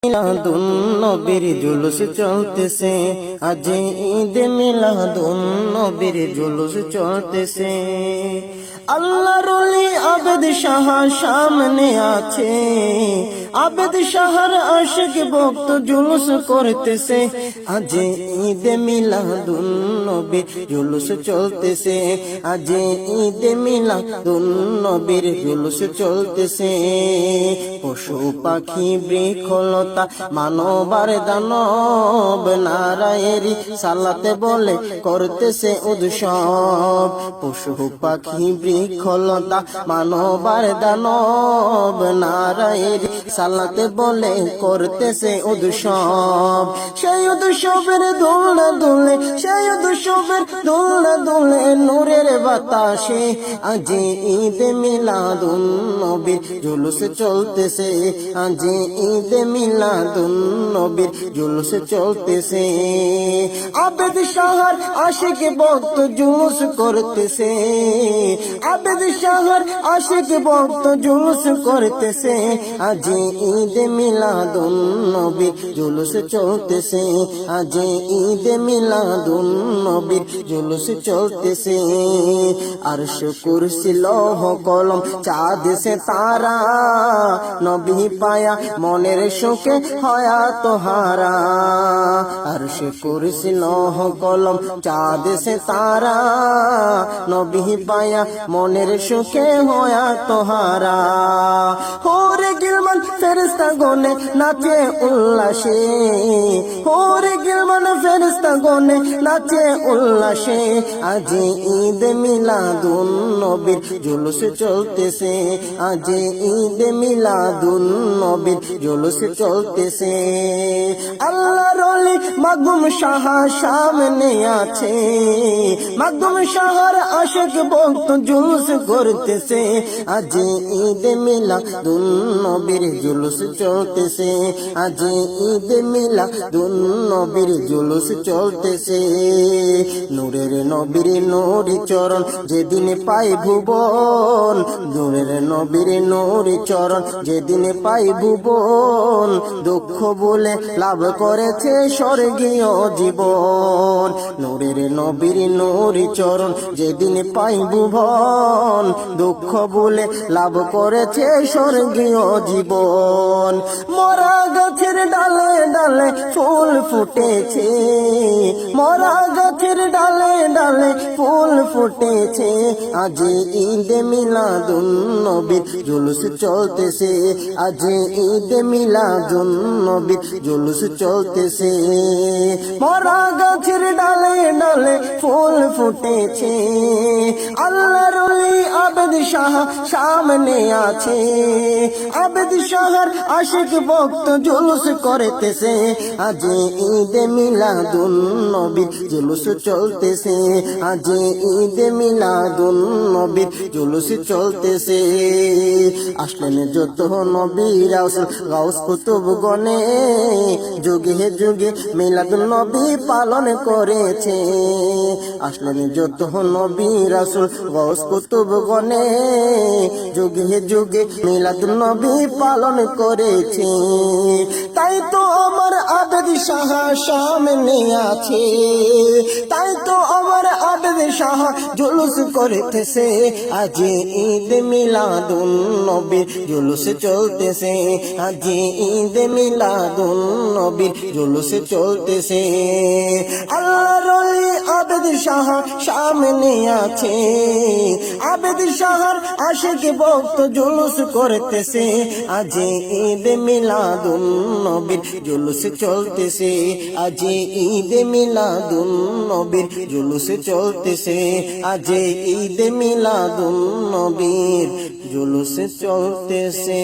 মিলাদুন নবীর জুলুস চলতেছে, আজ ঈদ মিলাদুন নবীর জুলুস চলতেছে। আল্লাহর ওলি আবেদ শাহ সামনে আছে, আবেদ শাহর আশিক ভক্ত জুলুস করতেছে, আজ ঈদ মিলাদুন নবীর জুলুস চলতেছে, আজ ঈদ মিলাদুন নবীর জুলুস চলতেছে। পশু পাখি বৃক্ষলতা মানবার দানব নারায়েরি সালাতে বলে করতেছে উৎসব। পশু পাখি বৃক্ষলতা মানবার দানব নারায়েরি সালাতে বলে করতেছে উৎসব। সেই উৎসবের দোলনা দুলে, সেই উৎসবের দোলনা দুলে নূরের বাতাসে আজ ঈদ মিলাদুন নবীর জুলুস চলতেছে, আজ ঈদ মিলাদুন নবীর জুলুস চলতেছে। আবেদ শাহর আশিক ভক্ত জুলুস করতেছে, আবেদ শাহর আশিক ভক্ত জুলুস করতেছে, আজ ঈদ মিলাদুন নবীর জুলুস চলতেছে, আজ ঈদ মিলাদুন নবীর জুলুস চলতেছে। আরশ কুরসি লৌহ কলম চাঁদ সে তারা নবী পায়া মনের সুখে হয়াত হারা। আরশ কুরসি লৌহ কলম চাঁদ সে তারা নবী পায়া মনের সুখে হয়াত হারা। হোরে গিলমান ফেরেশতা গনে নাচে উল্লাসে, হোরে গিলমান ফেরেশতা গনে নাচে উল্লাসে, আজ ঈদ মিলাদুন নবীর জুলুস চলতেছে, আজ ঈদ মিলাদুন নবীর জুলুস চলতেছে। আল্লাহর ওলি মাগদুম শাহ সামনে আছে, মাগদুম শাহর আশিক ভক্ত জুলুস করতেছে, আজ ঈদ মিলাদুন নবীর জুলুস চলতেছে, আজ ঈদ মিলাদুন নবীর জুলুস চলতেছে। নূরের নবীর নূরি চরণ যেদিন পাই ভুবন, নূরের নবীর নূরি চরণ যেদিন পাই ভুবন, দুঃখ বলে লাভ করেছে স্বর্গীয় জীবন। নূরের নবীর নূরি চরণ যেদিন পাই ভুবন, দুঃখ বলে লাভ করেছে স্বর্গীয় জীবন। মরা গাছের ডালে ডালে ফুল ফুটেছে, মরা গাছের ডালে ডালে ফুল ফুটেছে, আজ ঈদ মিলাদুন নবীর জুলুস চলতেছে, আজ ঈদ মিলাদুন নবীর জুলুস চলতেছে। মরা গাছের ডালে ডালে ফুল ফুটেছে, আল্লাহর ওলি আবেদ শাহ সামনে আছে, আবেদ শাহর আশিক ভক্ত জুলুস করতেছে, আজ ঈদ মিলাদুন নবীর জুলুস চলতেছে, আজ ঈদ মিলাদুন নবীর জুলুস চলতেছে। আসলেন যত নবী রাসূল গাউস কুতুব গণে, যুগে যুগে মিলাদুন নবী পালন করেছে। আসলেন যত নবী রাসূল গাউস কুতুব গণে, যুগে যুগে মিলাদুন নবী পালন করেছে। তাই তো আমার আবেদ শাহ সামনে আছে, তাই তো আমার আবেদ শাহ জুলুস করতেছে, আজ ঈদ মিলাদুন নবীর জুলুস চলতেছে, আজ ঈদ মিলাদুন নবীর জুলুস চলতেছে। আল্লাহর ওলি আবেদ শাহ সামনে আছে, আবেদ শাহর আশিক ভক্ত জুলুস করতেছে, আজ ঈদ মিলাদুন নবীর জুলুস চলতেছে, আজ ঈদ মিলাদুন নবীর জুলুস চলতেছে, আজ ঈদ মিলাদুন নবীর জুলুস চলতেছে।